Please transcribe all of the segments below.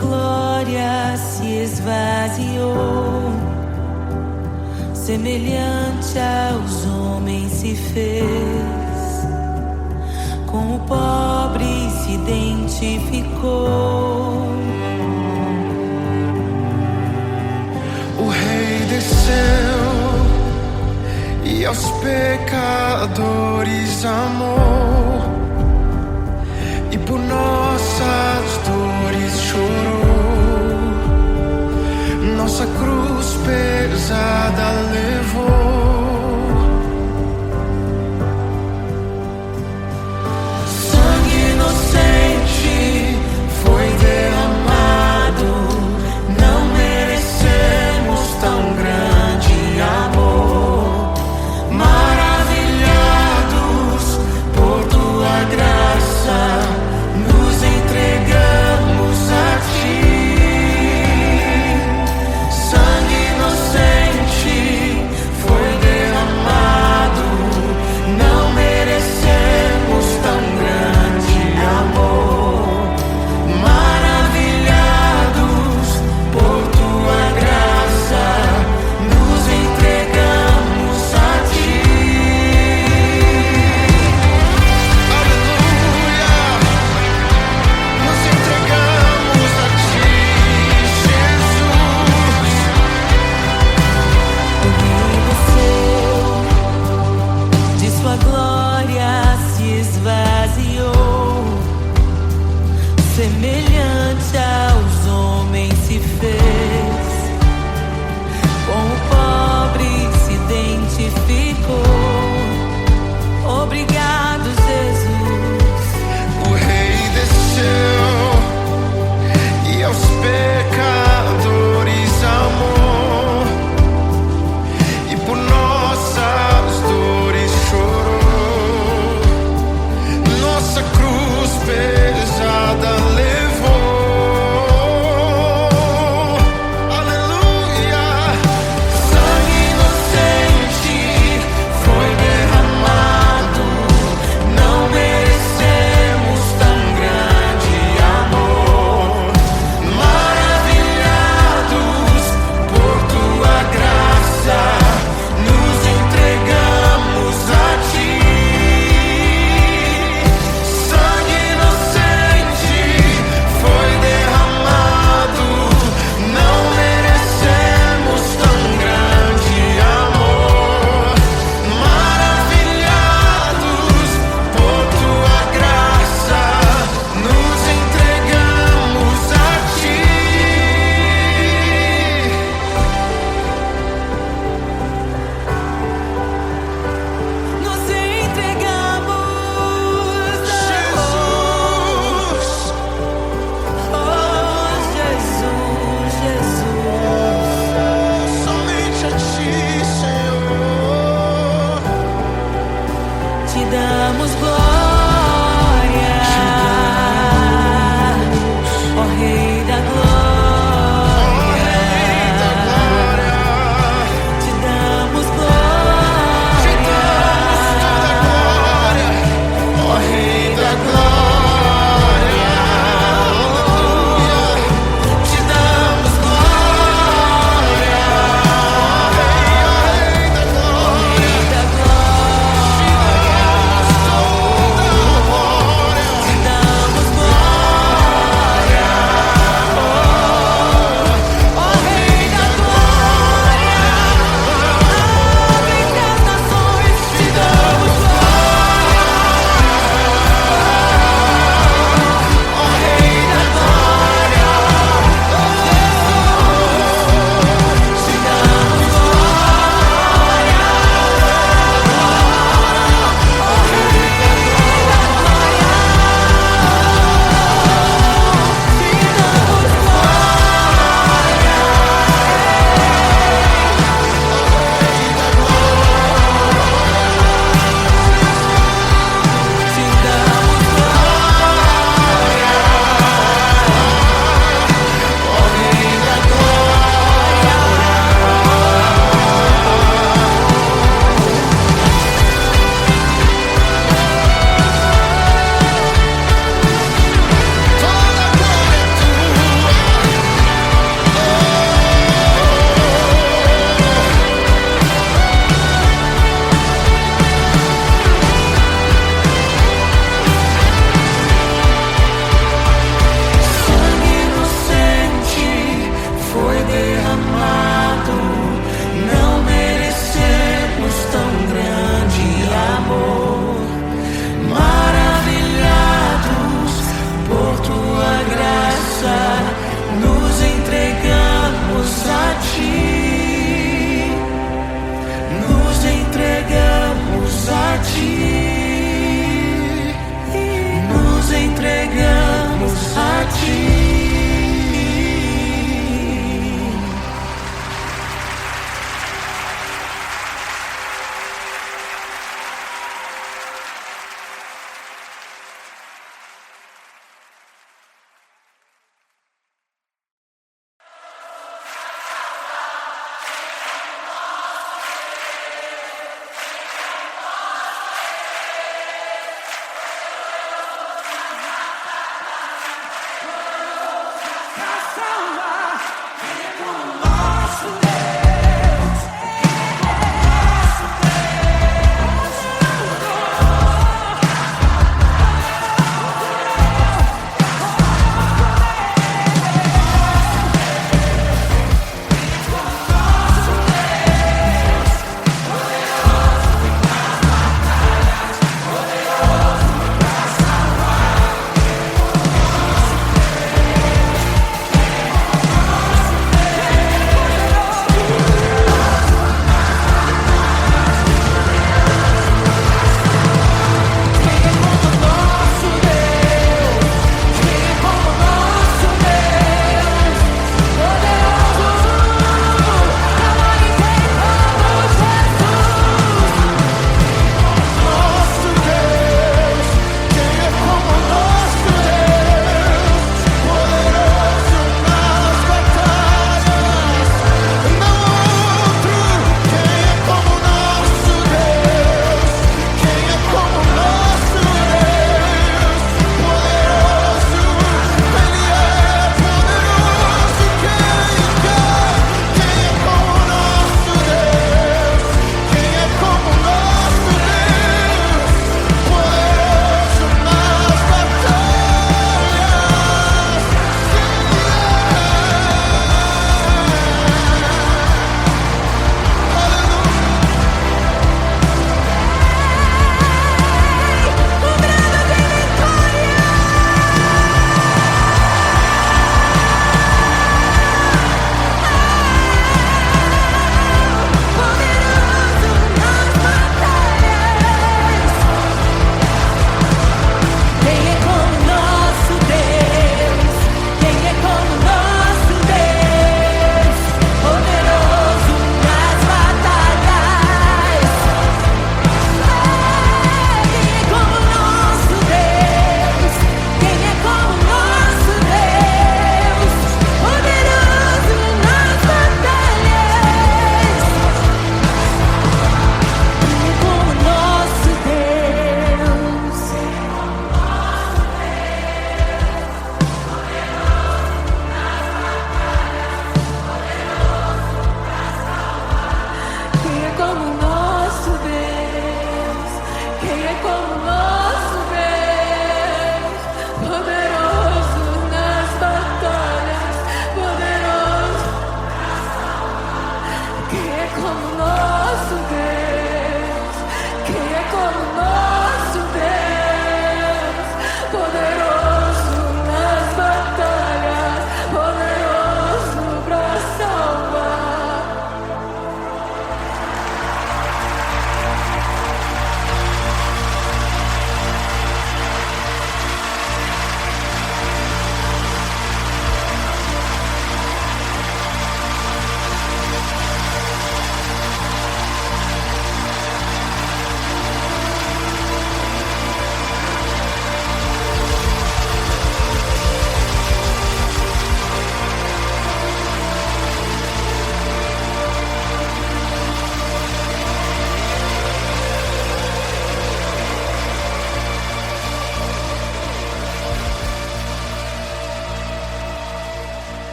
glória se esvaziou, semelhante aos homens se fez, com o pobre se identificou. O Rei desceu e aos pecadores amou, e por nossas dores chorou, nossa cruz pesada levou. Sangue inocente foi derramado, não merecemos tão grande amor. Maravilhados por tua graça, nos entregamos a ti. Sangue inocente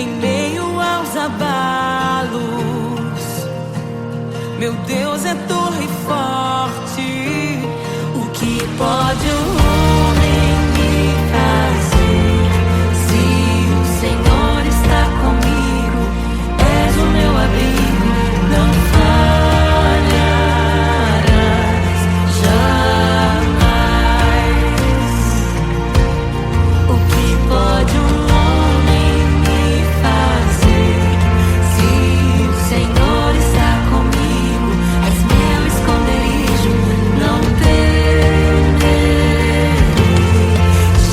em meio aos abalos. Meu Deus é torre forte. O que pode o homem me fazer? Se o Senhor está comigo, és o meu abrigo, não falharás jamais. O que pode um homem me fazer? Se o Senhor está comigo, és meu esconderijo, não temerei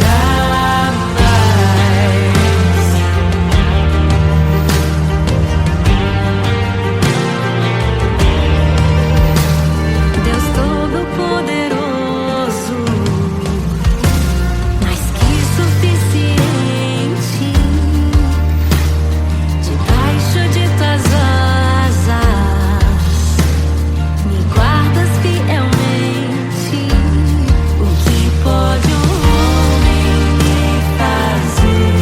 jamais. Deus Todo-Poderoso, mais que suficiente, debaixo de tuas asas me guardas fielmente. O que pode um homem me fazer?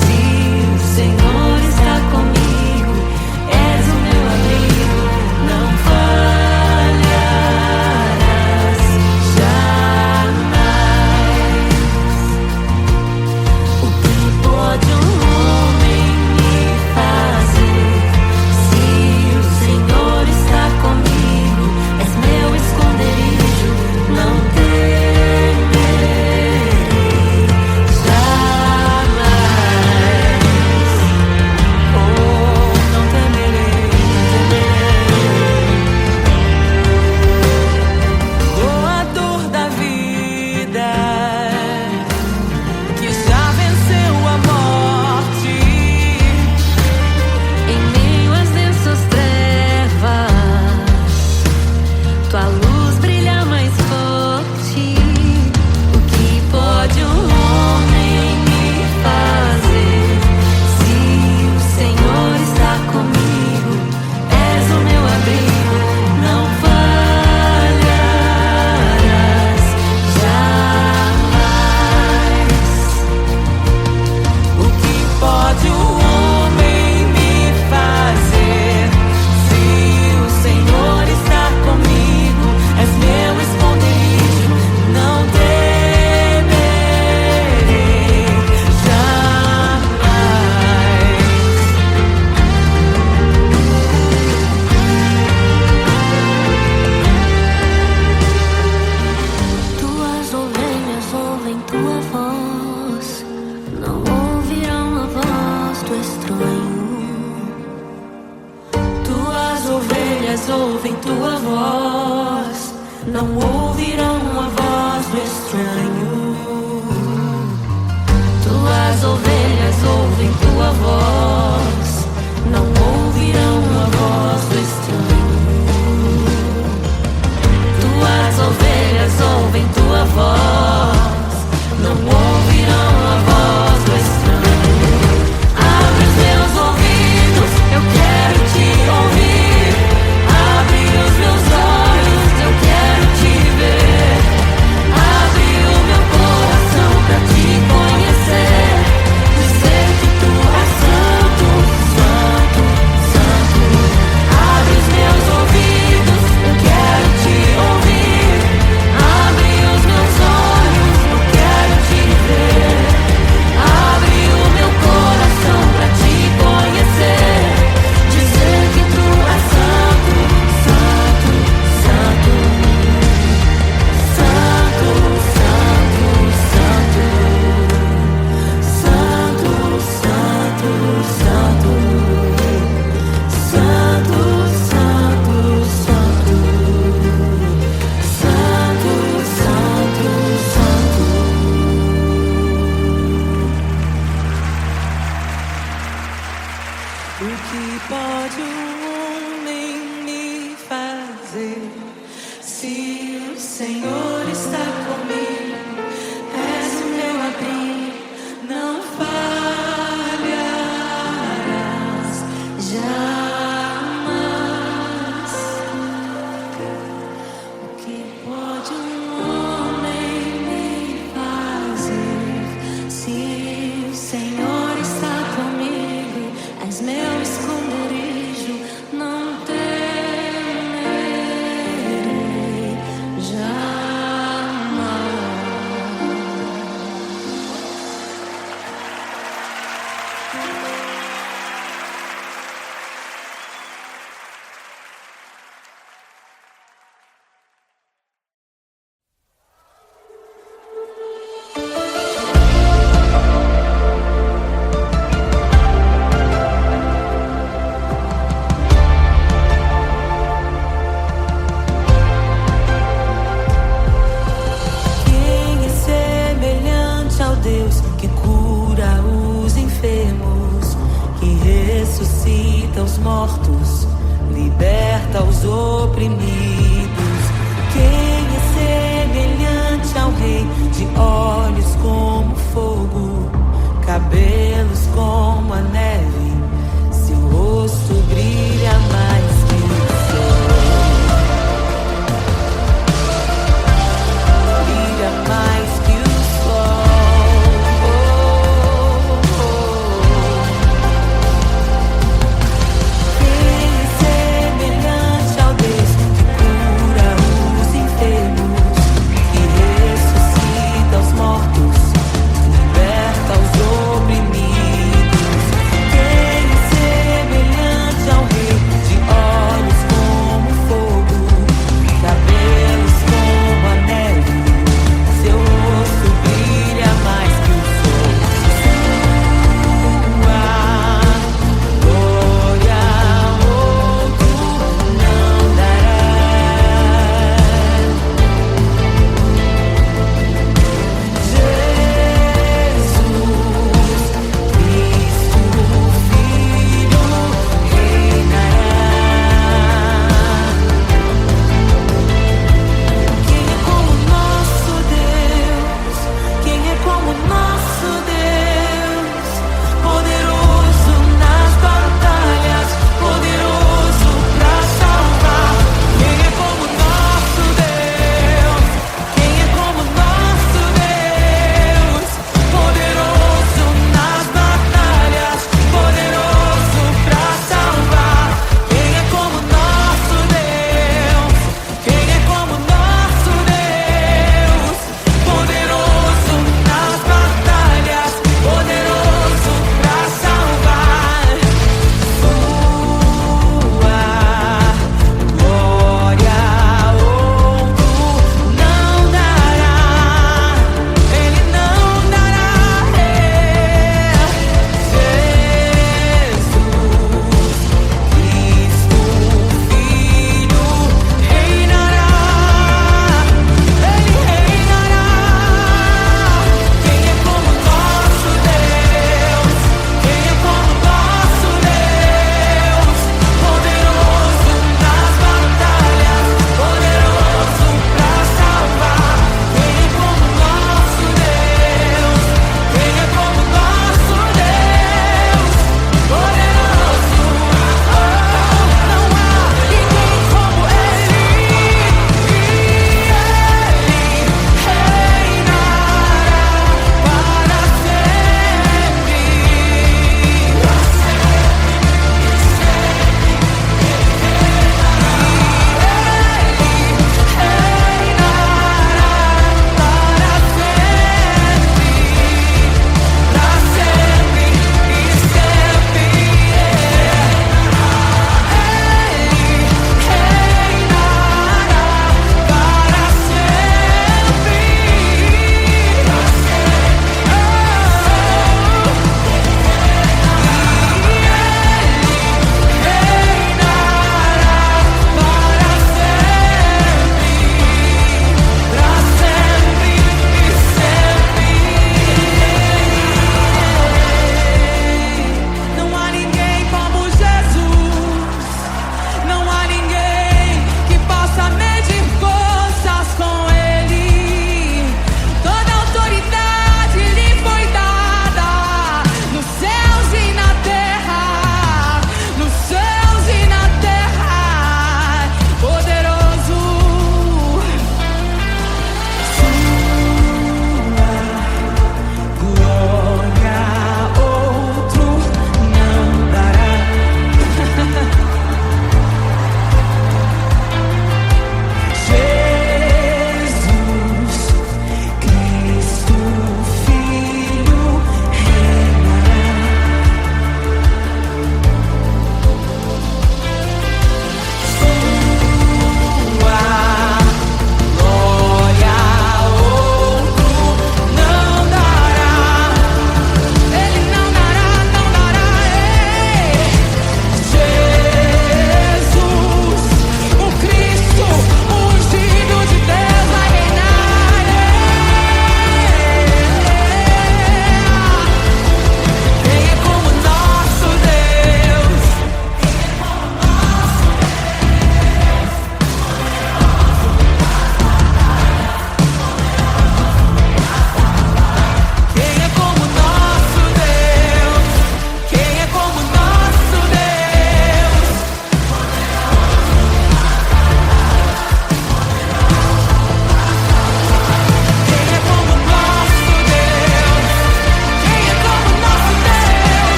Se o Senhor está comigo, és o meu abrigo, não falharás jamais. O que pode um homem me fazer? Se o Senhor está comigo, és meu esconderijo, não temerei jamais. Oh, não temerei, doador da vida, que já venceu a morte. Em meio às densas trevas, tua luz brilha mais forte. O que pode um homem me fazer? Se o Senhor está comigo, és o meu abrigo, não falharás jamais. O que pode o homem me fazer? Se o Senhor está comigo, és meu esconderijo, não temerei jamais. Tuas ovelhas ouvem tua voz, não ouvirão a voz do estranho. Tuas ovelhas ouvem tua voz, não ouvirão a voz do estranho. Tuas ovelhas ouvem tua voz, não ouvirão a voz do estranho. Tuas ovelhas ouvem tua voz, não ouvirão a voz do estranho. Abre os meus ouvidos, eu quero te ouvir. Abre os meus olhos, eu quero te ver. ressuscita os mortos, liberta os oprimidos. Quem é semelhante ao Rei, de olhos como fogo, cabelos como a neve, seu rosto brilha mais que o sol. Brilha mais que o sol. Quem é semelhante ao Deus que cura os enfermos, que ressuscita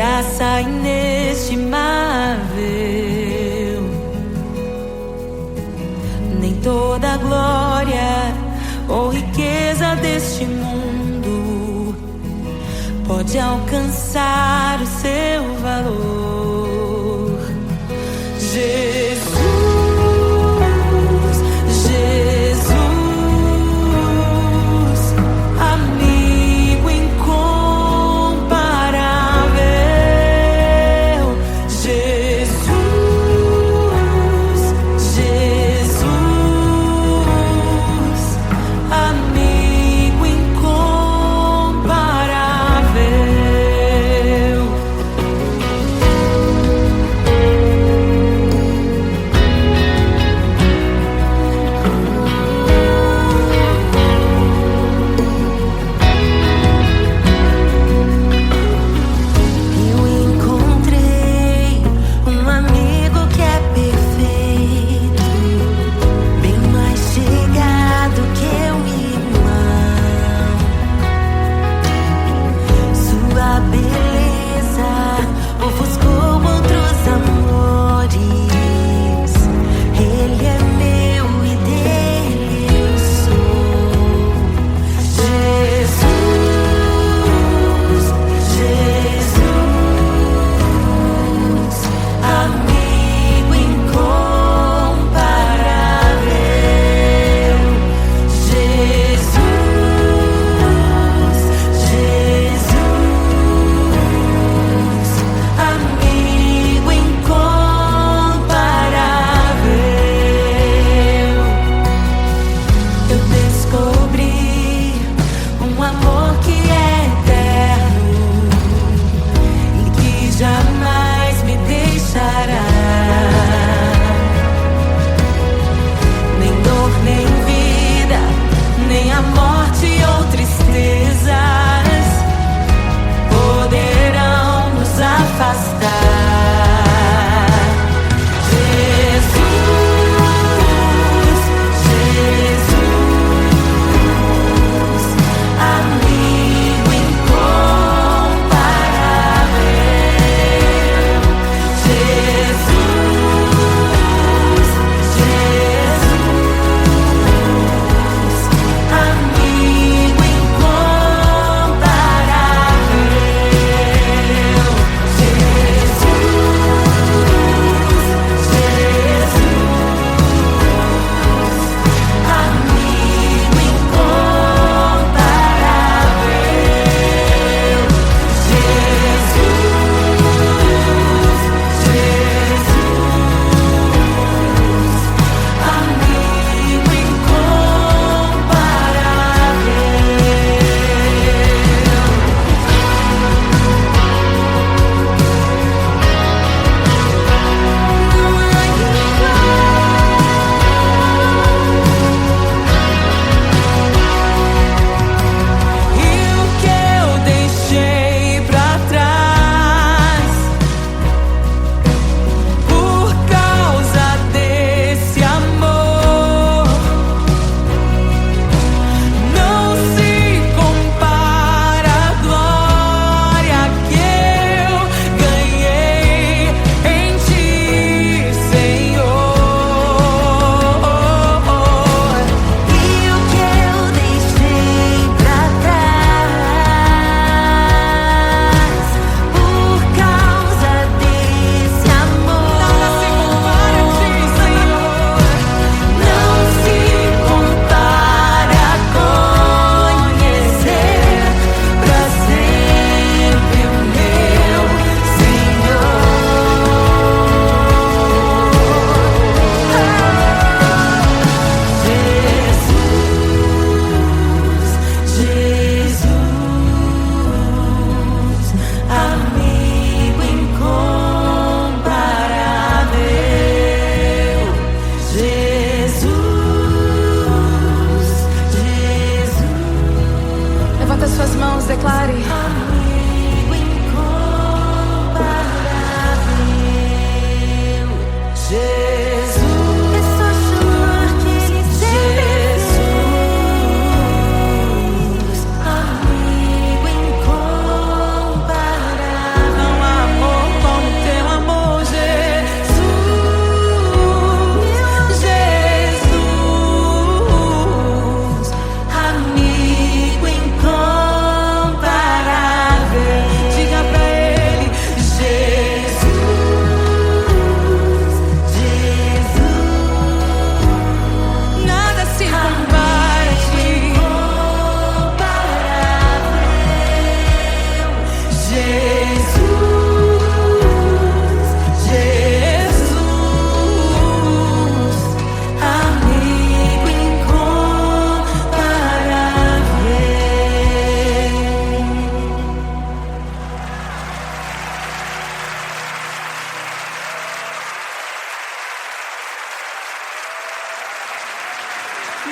graça inestimável. Nem toda a glória ou riqueza deste mundo pode alcançar o seu valor. Jesus, Jesus, amigo incomparável. Jesus, Jesus, amigo incomparável.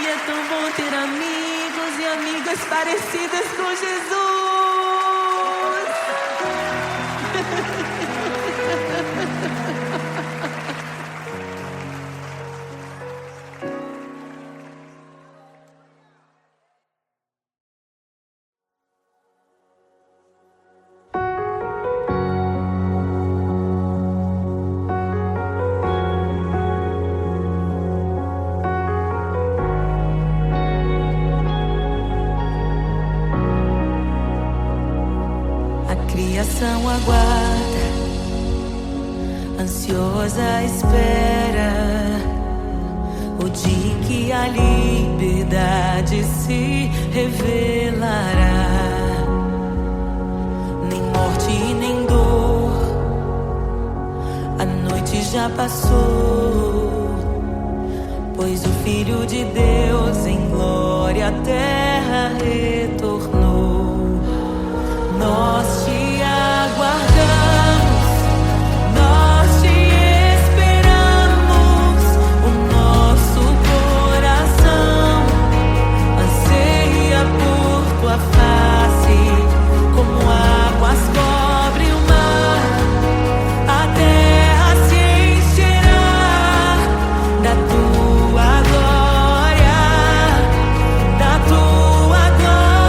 é tão bom ter amigos e amigas parecidas com Jesus. Criação aguarda, ansiosa espera o dia em que a liberdade se revelará. Nem morte nem dor, a noite já passou, pois o Filho de Deus em glória à terra retornou. Nós te aguardamos, nós te esperamos. O nosso coração anseia por tua face, como águas cobrem o mar. A terra se encherá da tua glória, da tua glória.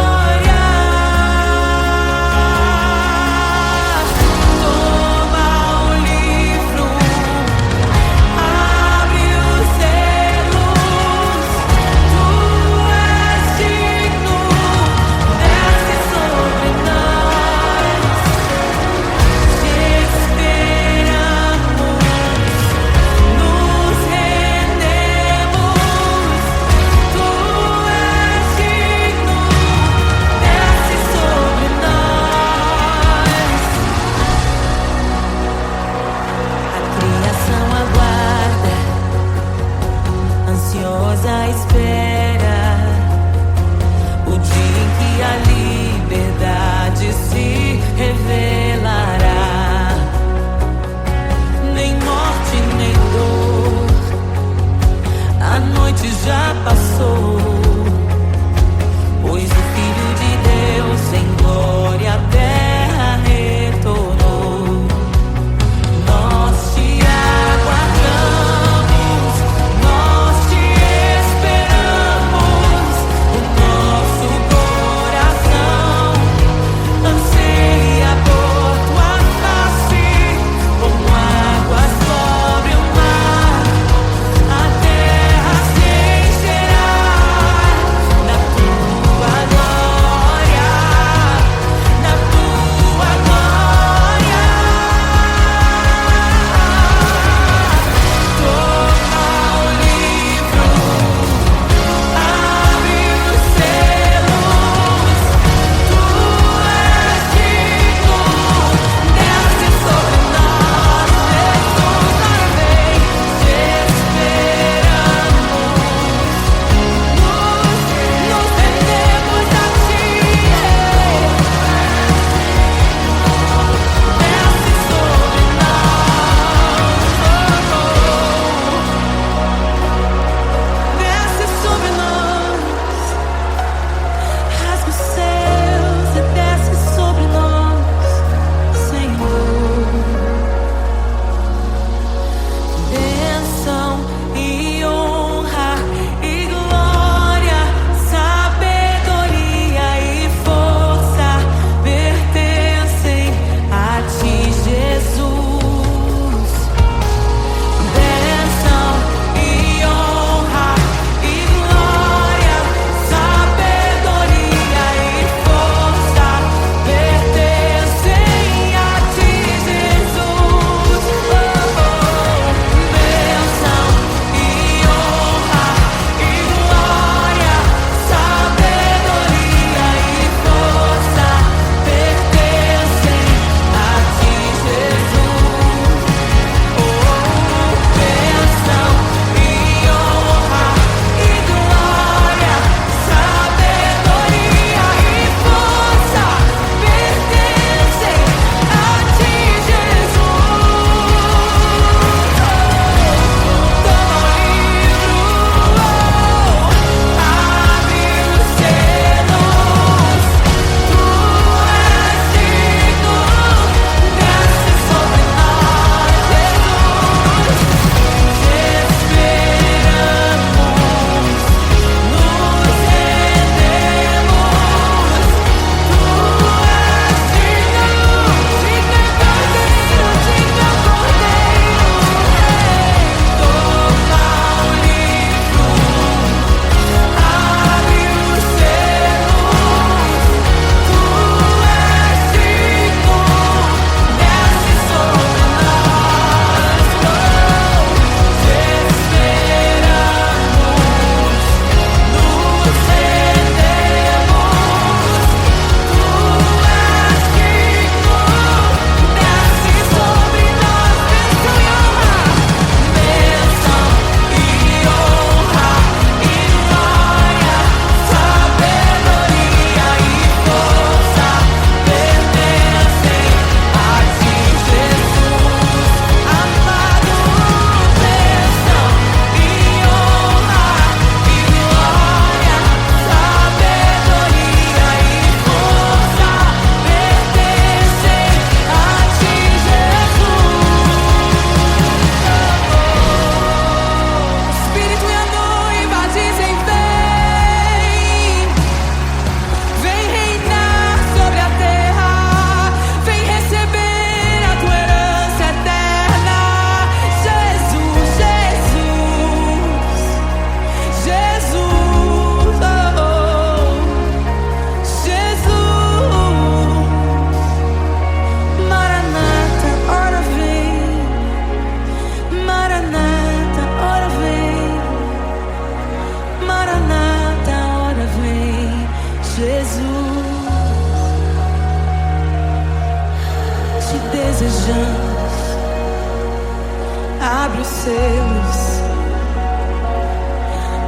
Abre os selos.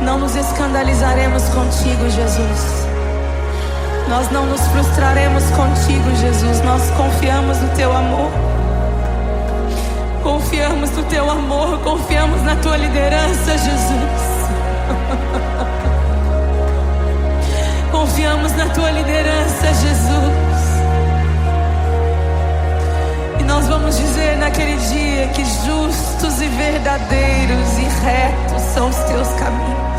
Não nos escandalizaremos contigo, Jesus. Nós não nos frustraremos contigo, Jesus. Nós confiamos no teu amor. Confiamos no teu amor. Confiamos na tua liderança, Jesus. Confiamos na tua liderança, Jesus. E nós vamos dizer naquele dia que justos e verdadeiros e retos são os teus caminhos.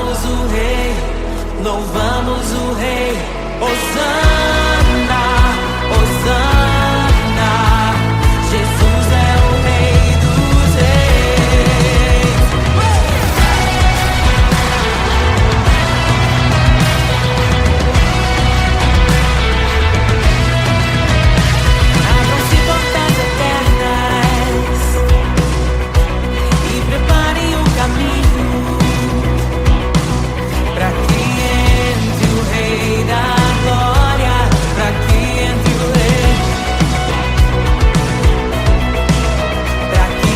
louvamos o Rei, louvamos o Rei. Hosana, Hosana, Jesus é o Rei dos Reis. Abram-se portas eternas e preparem o caminho para que entre o Rei da Glória, para que entre o Rei, para que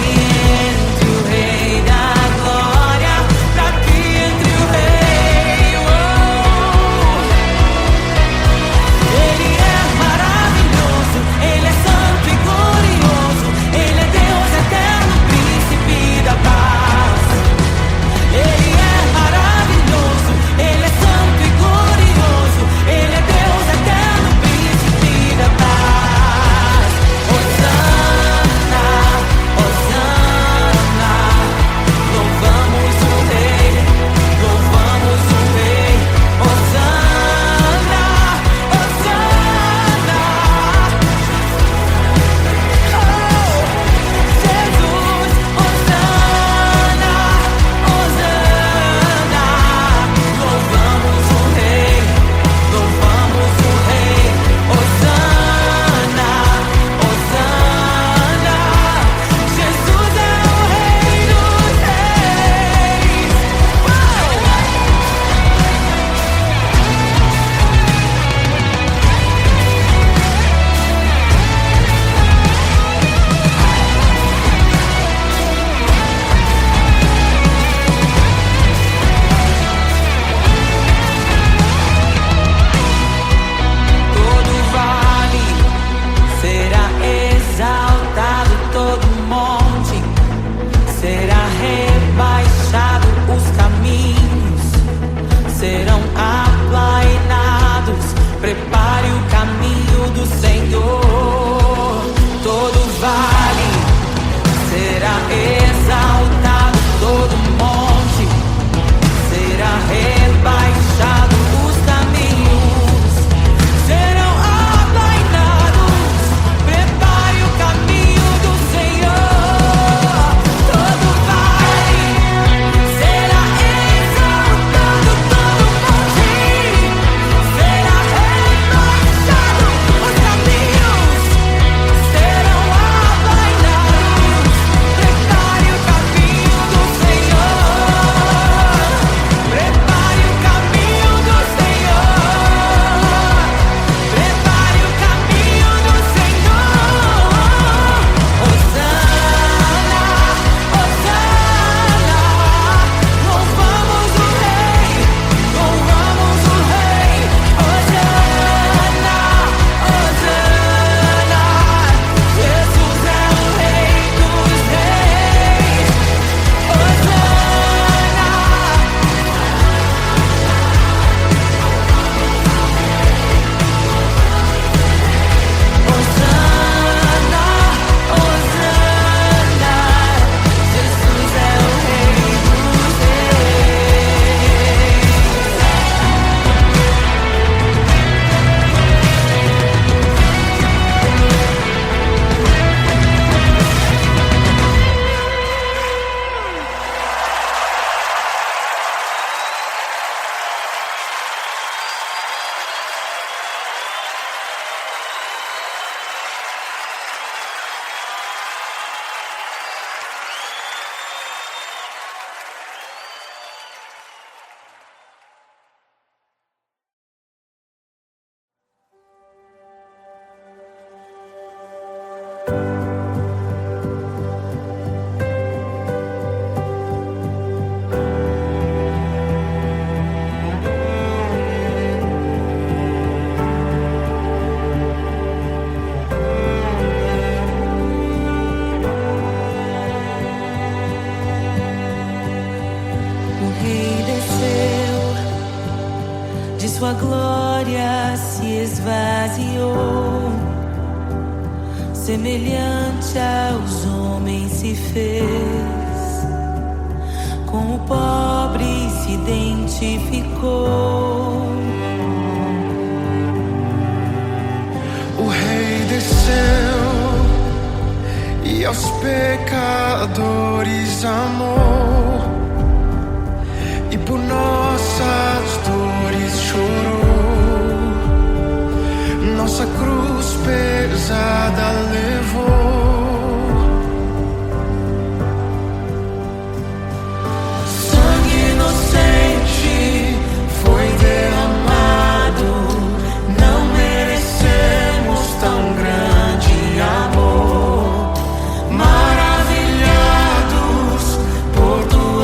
entre o Rei da Glória, para que entre o Rei. Ele é maravilhoso, Ele é santo e glorioso, Ele é Deus eterno, príncipe da paz. Ele é maravilhoso, Ele é santo e glorioso, Ele é Deus eterno, príncipe da paz. Hosana, Hosana, louvamos o Rei, louvamos o Rei. Hosana, Hosana, oh, Jesus, Hosana, Hosana, louvamos o Rei, louvamos o Rei. Hosana, Hosana, Jesus é o Rei dos Reis. Todo vale será exaltado, todo monte será rebaixado, os caminhos serão aplainados. Prepare o caminho do Senhor. Todo vale será exaltado, todo monte será rebaixado, os caminhos serão aplainados. Prepare o caminho do Senhor. Todo vale será exaltado, todo monte será rebaixado, os caminhos serão aplainados. Prepare o caminho do Senhor. Prepare o caminho do Senhor. Prepare o caminho do Senhor. Hosana, Hosana, louvamos o Rei, louvamos o Rei. Hosana, Hosana, Jesus é o Rei dos Reis. Hosana, Hosana, Hosana, Jesus é o Rei dos Reis. O Rei desceu, de sua glória se esvaziou, semelhante aos homens se fez. com o pobre se identificou. O Rei desceu e aos pecadores amou, e por nossas dores chorou, nossa cruz pesada levou. Sangue inocente foi derramado, não merecemos tão grande amor. Maravilhados por tua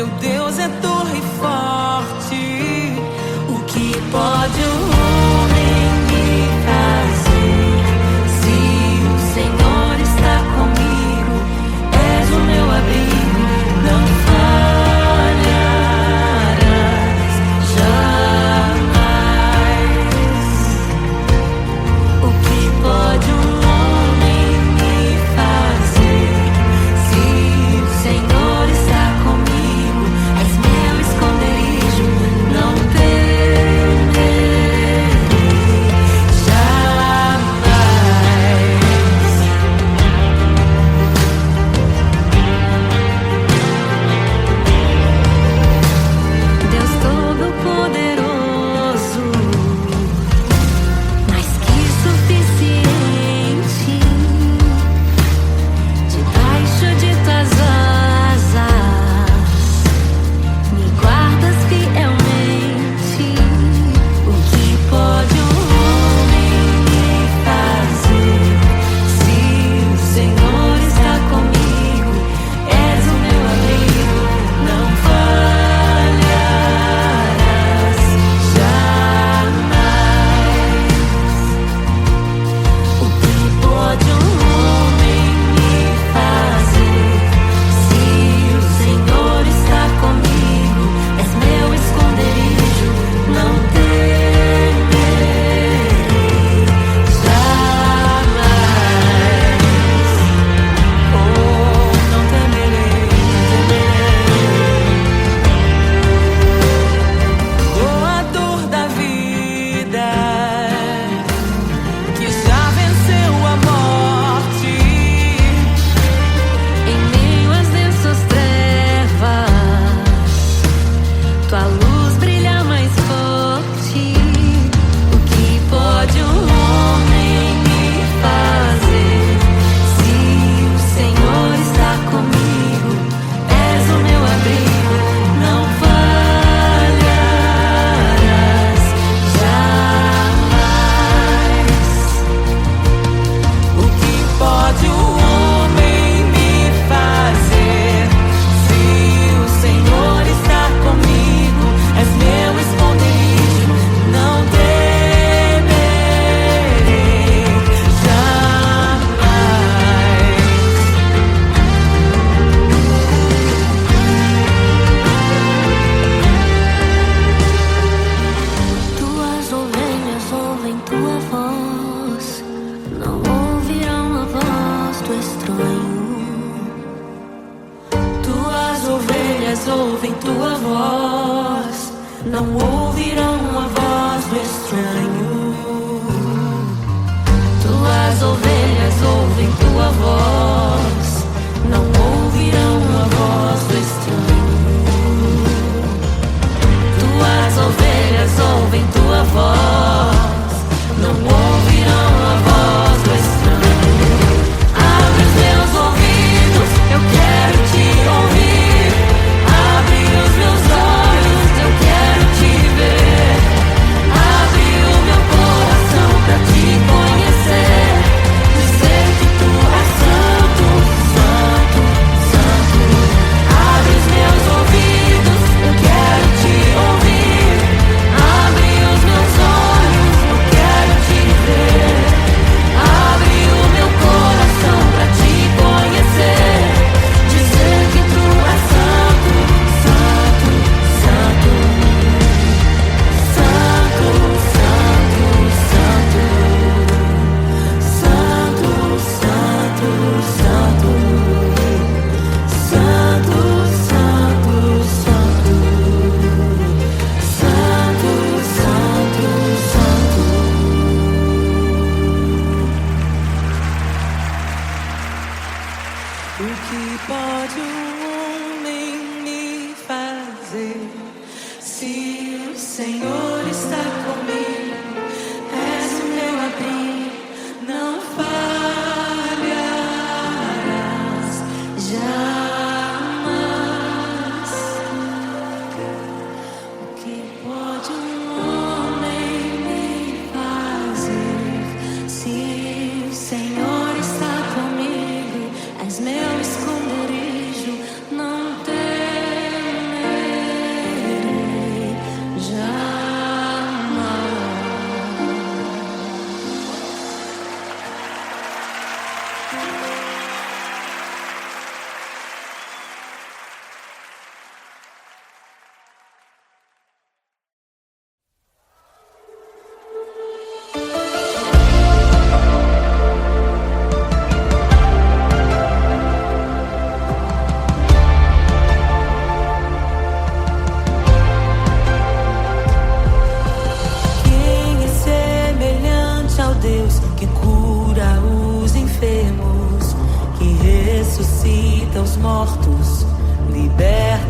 Teu Deus é torre forte. O que pode um homem me fazer? Se o Senhor está comigo, és o meu abrigo, não falharás jamais. O que pode um homem me fazer? Se o Senhor está comigo, és meu esconderijo, não temerei jamais. Deus Todo-Poderoso, mais que suficiente, debaixo de tuas asas me guardas fielmente. O que pode um homem me fazer? Se o Senhor está comigo, és o meu abrigo, não falharás jamais. O que pode um homem me fazer? Se o Senhor está comigo, és meu esconderijo, não temerei jamais. Oh, não temerei, doador da vida, que já venceu a morte. Em meio às densas trevas, tua luz brilha mais forte. O que pode um homem me fazer? Se o Senhor está comigo, és o meu abrigo, não falharás jamais. O que pode o homem me fazer? Se o Senhor está comigo, és meu esconderijo, não temerei jamais. Tuas ovelhas ouvem tua voz, não ouvirão a voz do estranho. Tuas ovelhas ouvem tua voz, não ouvirão a voz do estranho. Tuas ovelhas ouvem tua voz, não ouvirão a voz do estranho. Tuas ovelhas ouvem tua voz, não ouvirão a voz do estranho. Abre os meus ouvidos, eu quero te ouvir. Abre os meus olhos, eu quero te ver. Abre o meu coração pra te conhecer. Dizer que tu és santo, santo, santo. Abre os meus ouvidos, eu quero te ouvir. Abre os meus olhos, eu quero te ver. Abre o meu coração pra te conhecer. Dizer que tu és santo, santo, santo. Santo, santo, santo. Santo, santo, santo. Santo, santo, santo. Santo, santo, santo. O que pode um homem me fazer? Se o Senhor está comigo, és o meu abrigo, não falharás jamais. O que pode um homem me fazer? Se o Senhor está comigo, és meu esconderijo, não temerei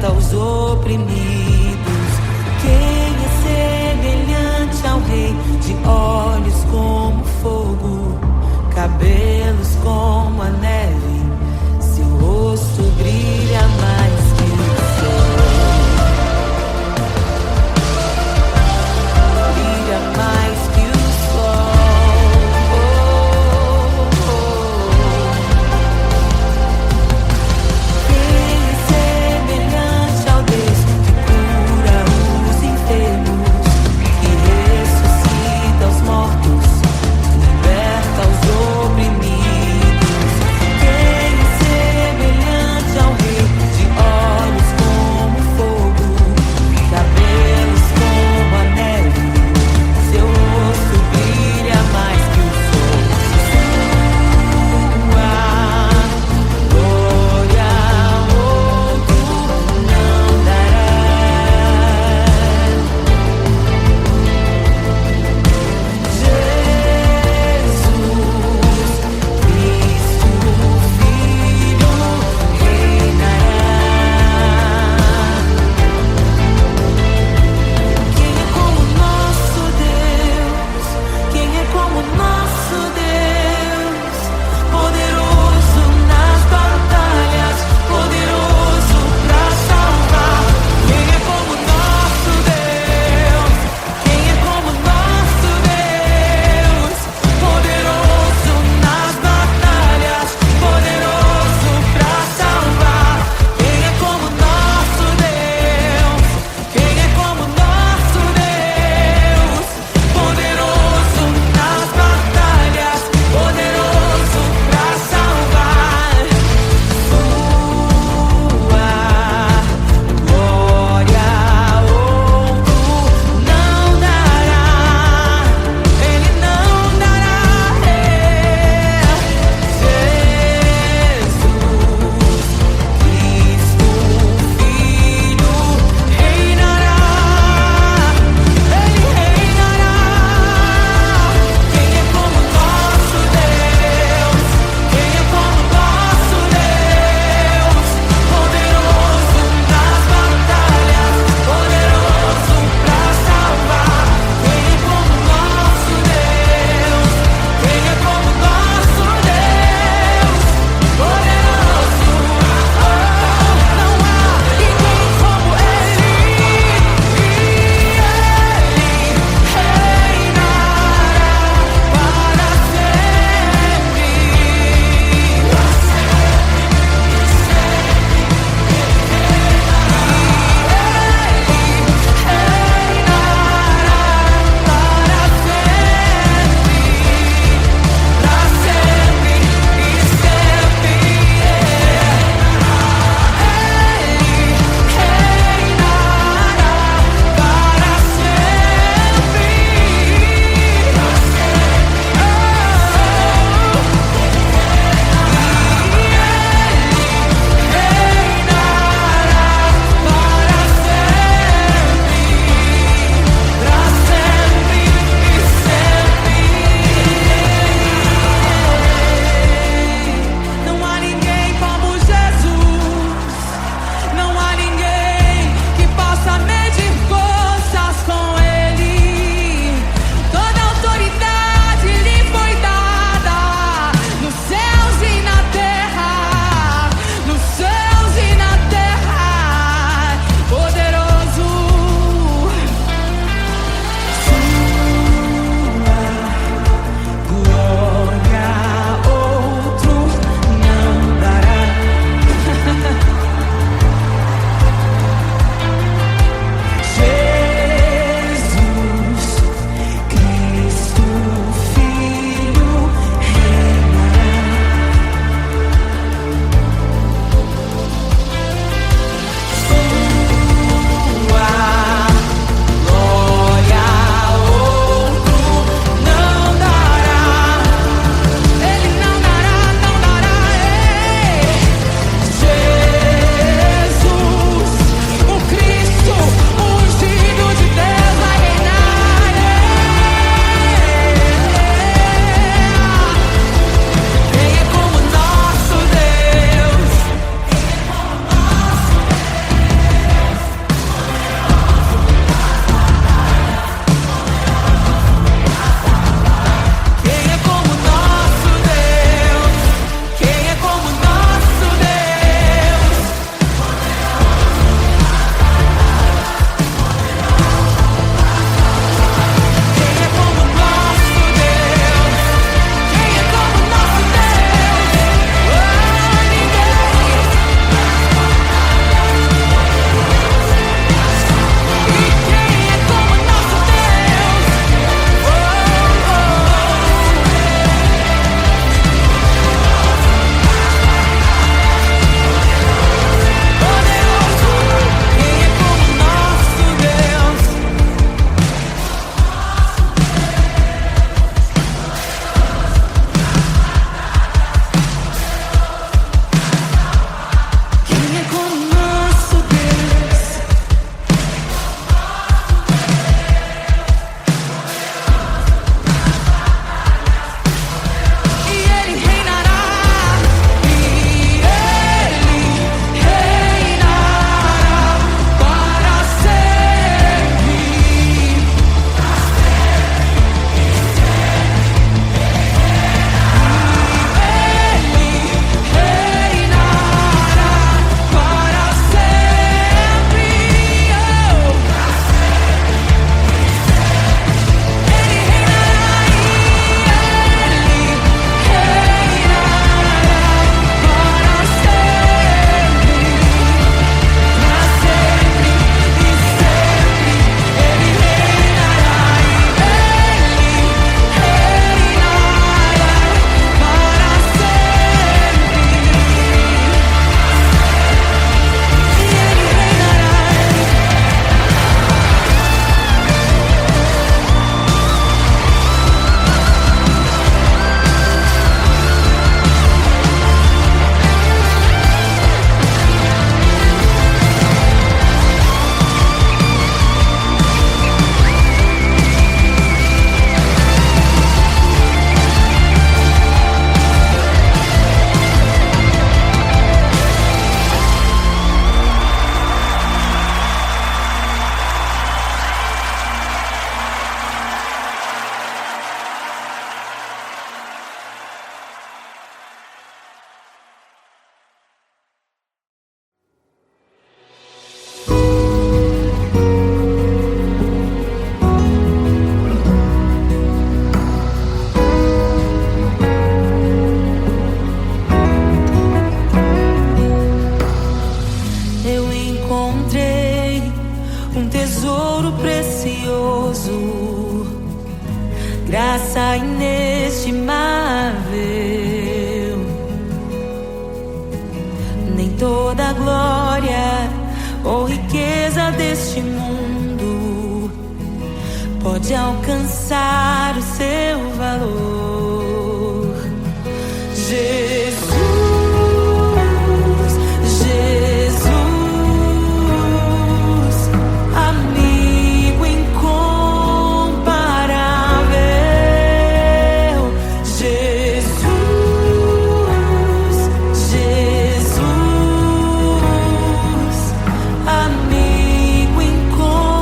liberta os oprimidos. Quem é semelhante ao Rei, de olhos como fogo, cabelos como a neve, seu rosto brilha mais que o sol. Brilha mais que o sol. Quem é semelhante ao Deus que poderoso, graça inestimável. Nem toda a glória ou riqueza deste mundo pode alcançar o seu valor. Jesus, Jesus, amigo incomparável. Jesus, Jesus, amigo incomparável.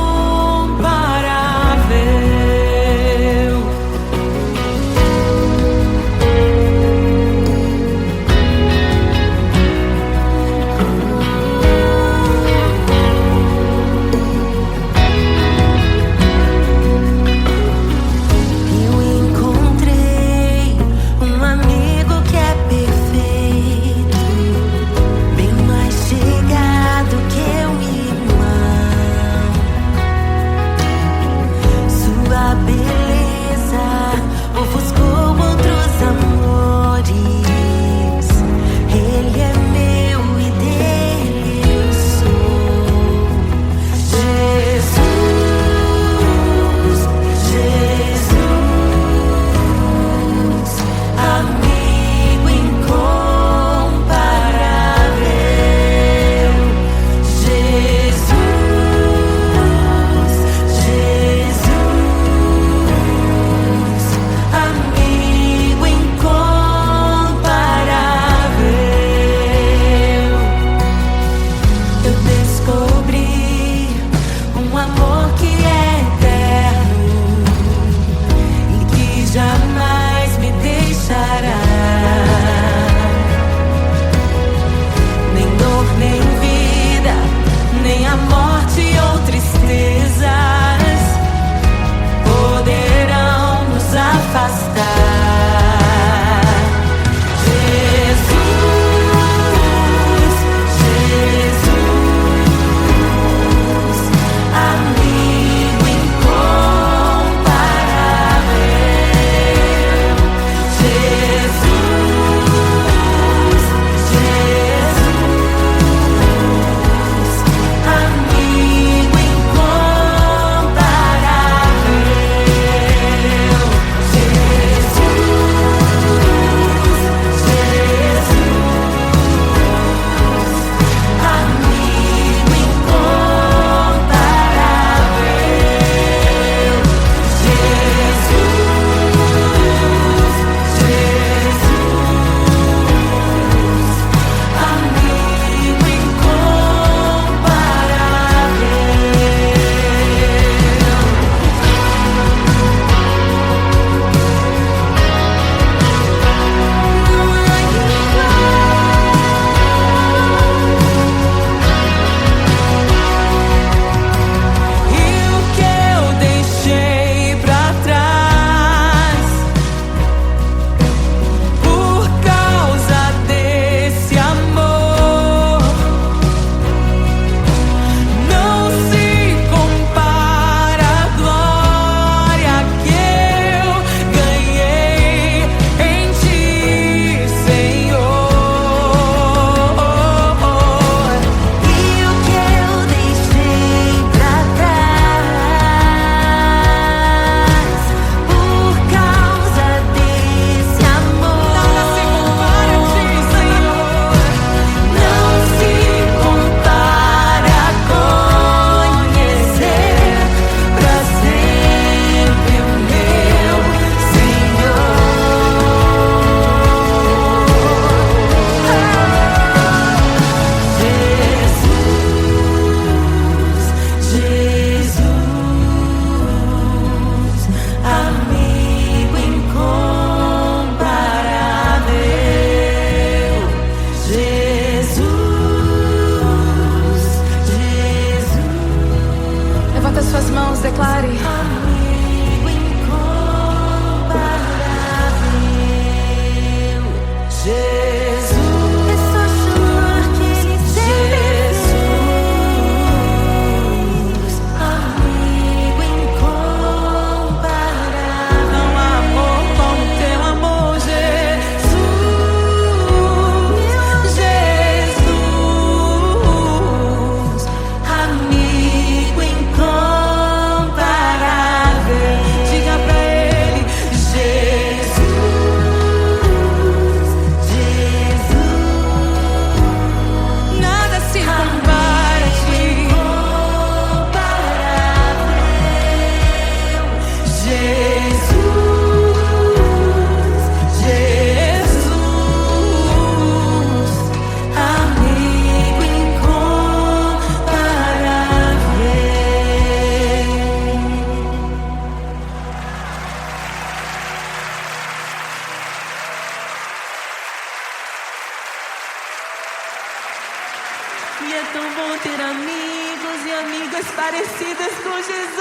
amigas parecidas com Jesus.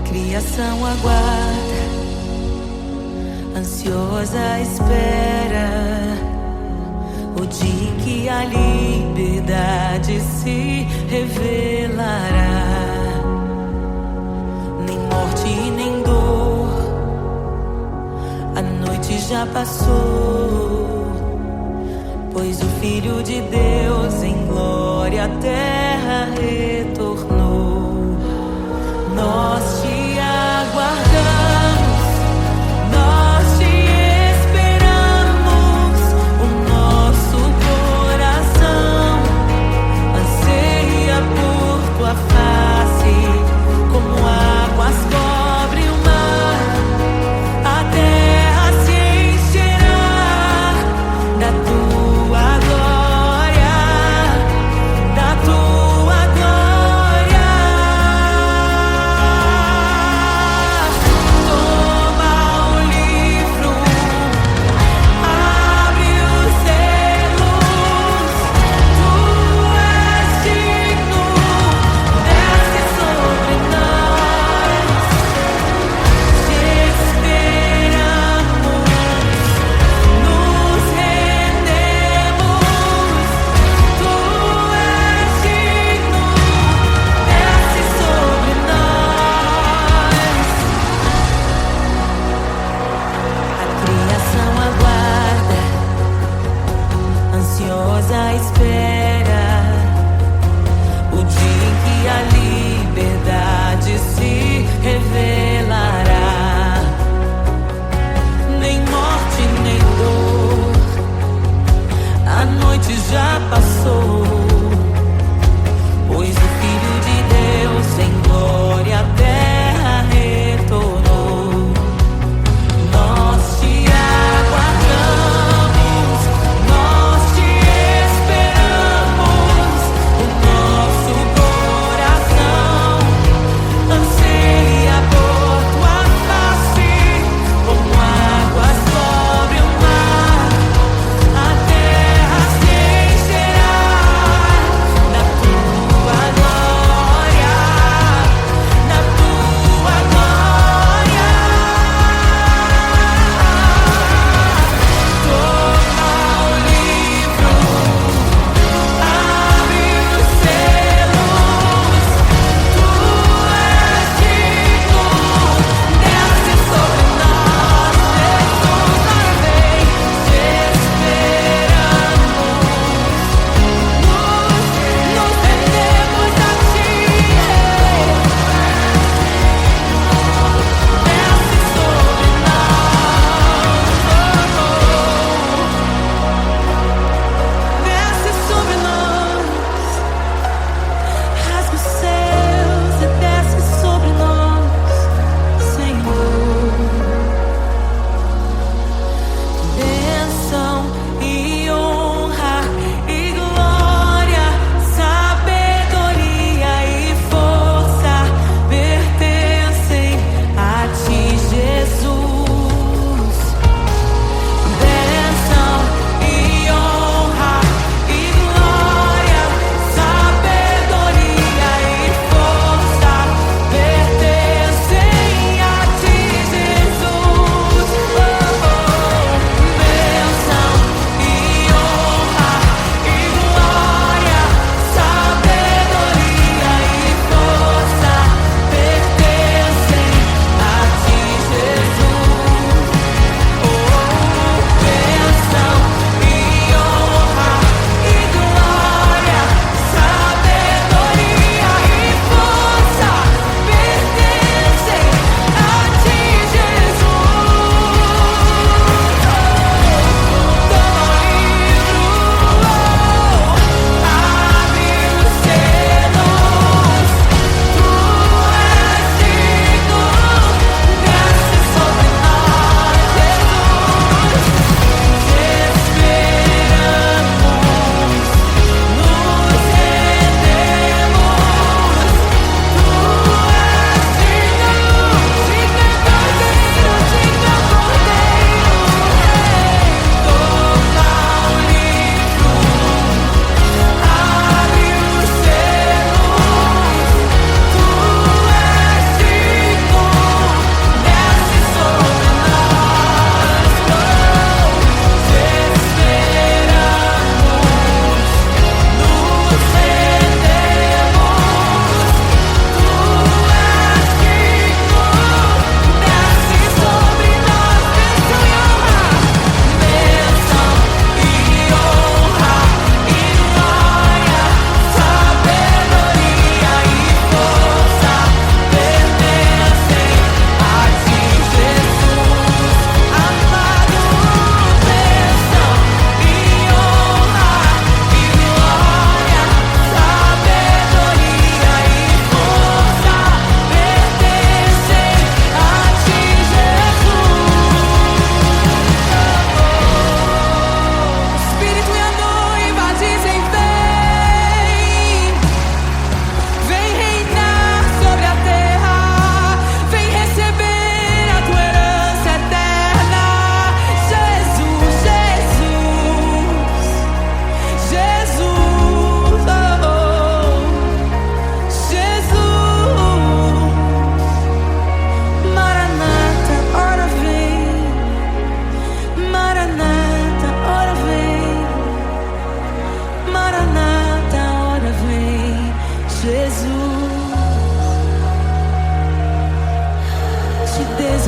Criação aguarda, ansiosa espera o dia em que a liberdade se revelará. Nem morte nem dor, a noite já passou, pois o Filho de Deus em glória à terra retornou. Nós te aguardamos, nós te esperamos. O nosso coração anseia por tua face, como águas cobrem o mar. A terra se encherá da tua glória, da tua glória.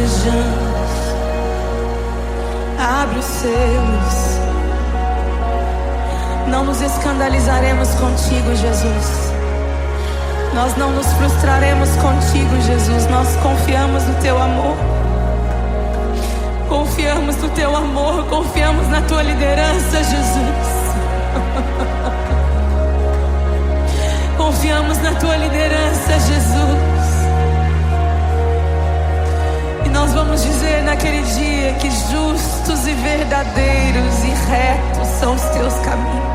desejamos. Abre os seus. Não nos escandalizaremos contigo, Jesus. Nós não nos frustraremos contigo, Jesus. Nós confiamos no teu amor. Confiamos no teu amor. Confiamos na tua liderança, Jesus. Confiamos na tua liderança, Jesus. E nós vamos dizer naquele dia que justos e verdadeiros e retos são os teus caminhos.